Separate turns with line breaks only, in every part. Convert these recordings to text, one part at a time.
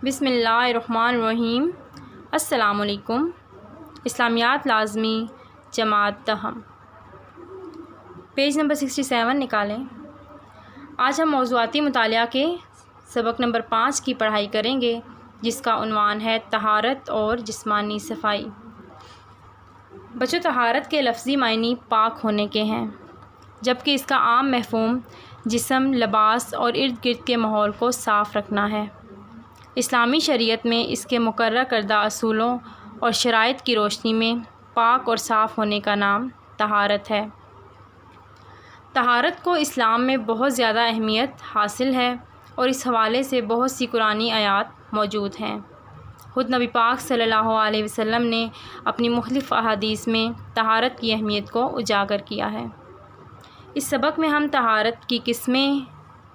بسم اللہ الرحمن الرحیم۔ السلام علیکم۔ اسلامیات لازمی جماعت تہم، پیج نمبر 67 نکالیں۔ آج ہم موضوعاتی مطالعہ کے سبق نمبر 5 کی پڑھائی کریں گے، جس کا عنوان ہے طہارت اور جسمانی صفائی۔ بچوں، طہارت کے لفظی معنی پاک ہونے کے ہیں، جبکہ اس کا عام مفہوم جسم، لباس اور ارد گرد کے ماحول کو صاف رکھنا ہے۔ اسلامی شریعت میں اس کے مقررہ کردہ اصولوں اور شرائط کی روشنی میں پاک اور صاف ہونے کا نام طہارت ہے۔ طہارت کو اسلام میں بہت زیادہ اہمیت حاصل ہے اور اس حوالے سے بہت سی قرآنی آیات موجود ہیں۔ خود نبی پاک صلی اللہ علیہ وسلم نے اپنی مختلف احادیث میں طہارت کی اہمیت کو اجاگر کیا ہے۔ اس سبق میں ہم طہارت کی قسمیں،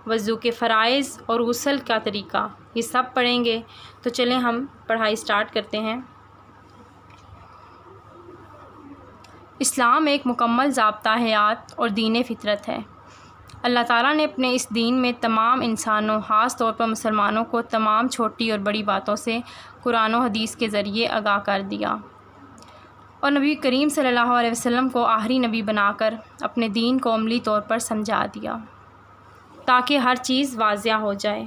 وضو کے فرائض اور غسل کا طریقہ یہ سب پڑھیں گے۔ تو چلیں ہم پڑھائی سٹارٹ کرتے ہیں۔ اسلام ایک مکمل ضابطہ حیات اور دین فطرت ہے۔ اللہ تعالیٰ نے اپنے اس دین میں تمام انسانوں، خاص طور پر مسلمانوں کو تمام چھوٹی اور بڑی باتوں سے قرآن و حدیث کے ذریعے آگاہ کر دیا، اور نبی کریم صلی اللہ علیہ وسلم کو آخری نبی بنا کر اپنے دین کو عملی طور پر سمجھا دیا، تاکہ ہر چیز واضح ہو جائے۔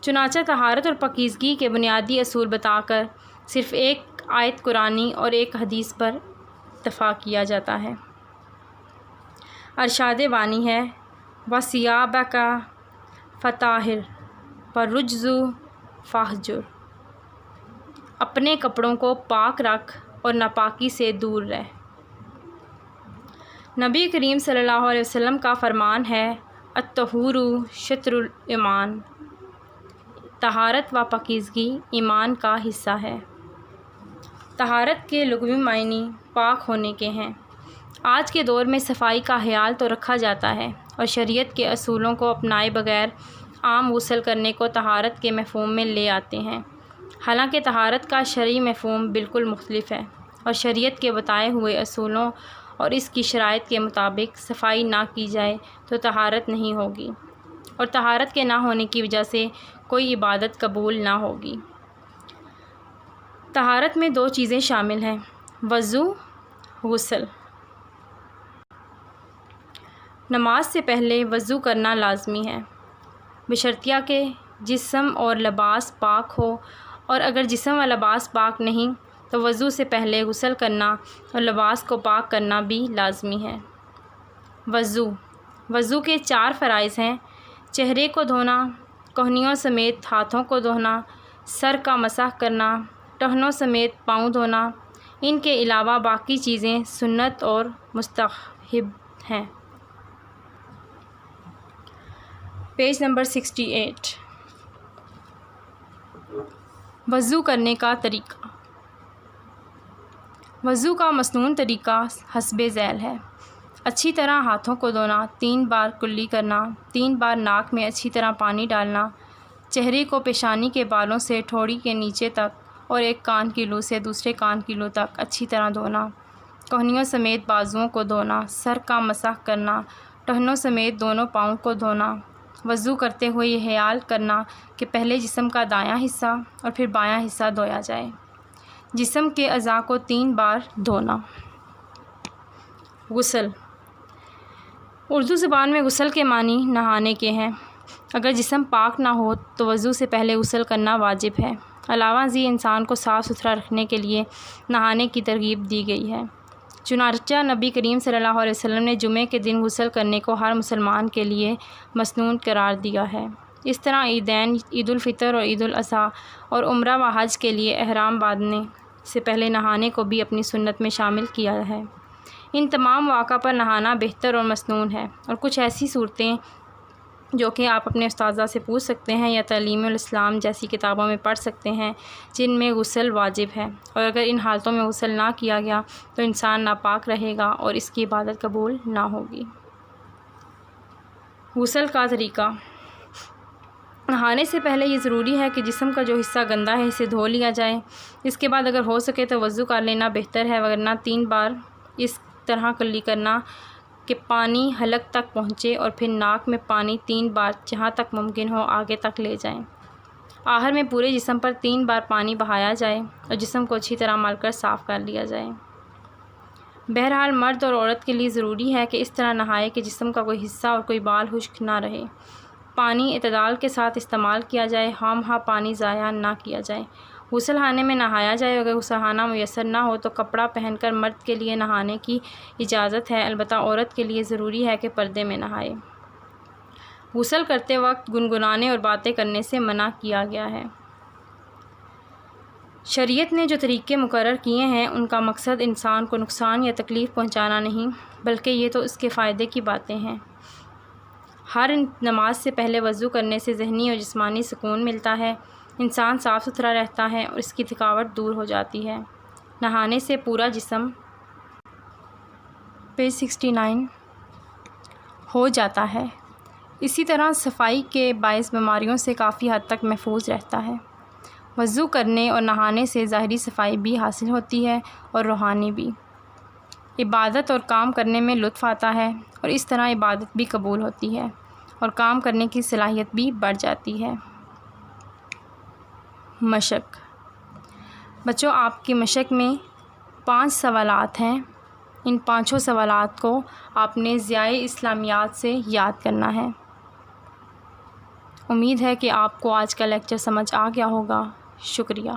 چنانچہ طہارت اور پاکیزگی کے بنیادی اصول بتا کر صرف ایک آیت قرآنی اور ایک حدیث پر اتفاق کیا جاتا ہے۔ ارشاد بانی ہے، وَثِيَابَكَ فَطَہِّرْ وَالرُّجْزَ فَاہْجُرْ، اپنے کپڑوں کو پاک رکھ اور ناپاکی سے دور رہ۔ نبی کریم صلی اللہ علیہ وسلم کا فرمان ہے، الطہور شطر الایمان، طہارت و پاکیزگی ایمان کا حصہ ہے۔ طہارت کے لغوی معنی پاک ہونے کے ہیں۔ آج کے دور میں صفائی کا خیال تو رکھا جاتا ہے اور شریعت کے اصولوں کو اپنائے بغیر عام غسل کرنے کو طہارت کے مفہوم میں لے آتے ہیں، حالانکہ طہارت کا شرعی مفہوم بالکل مختلف ہے، اور شریعت کے بتائے ہوئے اصولوں اور اس کی شرائط کے مطابق صفائی نہ کی جائے تو طہارت نہیں ہوگی، اور طہارت کے نہ ہونے کی وجہ سے کوئی عبادت قبول نہ ہوگی۔ طہارت میں 2 چیزیں شامل ہیں، وضو، غسل۔ نماز سے پہلے وضو کرنا لازمی ہے، بشرطیہ کہ جسم اور لباس پاک ہو، اور اگر جسم و لباس پاک نہیں تو وضو سے پہلے غسل کرنا اور لباس کو پاک کرنا بھی لازمی ہے۔ وضو کے 4 فرائض ہیں، چہرے کو دھونا، کہنیوں سمیت ہاتھوں کو دھونا، سر کا مسح کرنا، ٹخنوں سمیت پاؤں دھونا۔ ان کے علاوہ باقی چیزیں سنت اور مستحب ہیں۔ Page number 68۔ وضو کرنے کا طریقہ۔ وضو کا مسنون طریقہ حسب ذیل ہے۔ اچھی طرح ہاتھوں کو دھونا، 3 بار کلی کرنا، 3 بار ناک میں اچھی طرح پانی ڈالنا، چہرے کو پیشانی کے بالوں سے ٹھوڑی کے نیچے تک اور ایک کان کی لو سے دوسرے کان کی لو تک اچھی طرح دھونا، کہنیوں سمیت بازوؤں کو دھونا، سر کا مسح کرنا، ٹخنوں سمیت دونوں پاؤں کو دھونا۔ وضو کرتے ہوئے یہ خیال کرنا کہ پہلے جسم کا دایاں حصہ اور پھر بایاں حصہ دھویا جائے۔ جسم کے اعضاء کو 3 بار دھونا۔ غسل۔ اردو زبان میں غسل کے معنی نہانے کے ہیں۔ اگر جسم پاک نہ ہو تو وضو سے پہلے غسل کرنا واجب ہے۔ علاوہ ازیں انسان کو صاف ستھرا رکھنے کے لیے نہانے کی ترغیب دی گئی ہے۔ چنانچہ نبی کریم صلی اللہ علیہ وسلم نے جمعے کے دن غسل کرنے کو ہر مسلمان کے لیے مسنون قرار دیا ہے۔ اس طرح عیدین، عید الفطر اور عید الاضحیٰ اور عمرہ و حج کے لیے احرام باندھنے سے پہلے نہانے کو بھی اپنی سنت میں شامل کیا ہے۔ ان تمام مواقع پر نہانا بہتر اور مسنون ہے، اور کچھ ایسی صورتیں جو کہ آپ اپنے استاذہ سے پوچھ سکتے ہیں یا تعلیم الاسلام جیسی کتابوں میں پڑھ سکتے ہیں، جن میں غسل واجب ہے، اور اگر ان حالتوں میں غسل نہ کیا گیا تو انسان ناپاک رہے گا اور اس کی عبادت قبول نہ ہوگی۔ غسل کا طریقہ۔ نہانے سے پہلے یہ ضروری ہے کہ جسم کا جو حصہ گندا ہے اسے دھو لیا جائے۔ اس کے بعد اگر ہو سکے تو وضو کر لینا بہتر ہے، ورنہ 3 بار اس طرح کلی کرنا کہ پانی حلق تک پہنچے، اور پھر ناک میں پانی 3 بار جہاں تک ممکن ہو آگے تک لے جائیں۔ آخر میں پورے جسم پر 3 بار پانی بہایا جائے اور جسم کو اچھی طرح مل کر صاف کر لیا جائے۔ بہرحال مرد اور عورت کے لیے ضروری ہے کہ اس طرح نہائے کہ جسم کا کوئی حصہ اور کوئی بال خشک نہ رہے۔ پانی اعتدال کے ساتھ استعمال کیا جائے، خام خواہ پانی ضائع نہ کیا جائے۔ غسل خانے میں نہایا جائے۔ اگر غسل خانہ میسر نہ ہو تو کپڑا پہن کر مرد کے لیے نہانے کی اجازت ہے، البتہ عورت کے لیے ضروری ہے کہ پردے میں نہائے۔ غسل کرتے وقت گنگنانے اور باتیں کرنے سے منع کیا گیا ہے۔ شریعت نے جو طریقے مقرر کیے ہیں ان کا مقصد انسان کو نقصان یا تکلیف پہنچانا نہیں، بلکہ یہ تو اس کے فائدے کی باتیں ہیں۔ ہر نماز سے پہلے وضو کرنے سے ذہنی اور جسمانی سکون ملتا ہے، انسان صاف ستھرا رہتا ہے اور اس کی تھکاوٹ دور ہو جاتی ہے۔ نہانے سے پورا جسم پیج 69 ہو جاتا ہے۔ اسی طرح صفائی کے باعث بیماریوں سے کافی حد تک محفوظ رہتا ہے۔ وضو کرنے اور نہانے سے ظاہری صفائی بھی حاصل ہوتی ہے اور روحانی بھی۔ عبادت اور کام کرنے میں لطف آتا ہے اور اس طرح عبادت بھی قبول ہوتی ہے اور کام کرنے کی صلاحیت بھی بڑھ جاتی ہے۔ مشق۔ بچوں، آپ کی مشق میں 5 سوالات ہیں۔ ان 5 سوالات کو آپ نے ضیاء اسلامیات سے یاد کرنا ہے۔ امید ہے کہ آپ کو آج کا لیکچر سمجھ آ گیا ہوگا۔ شکریہ۔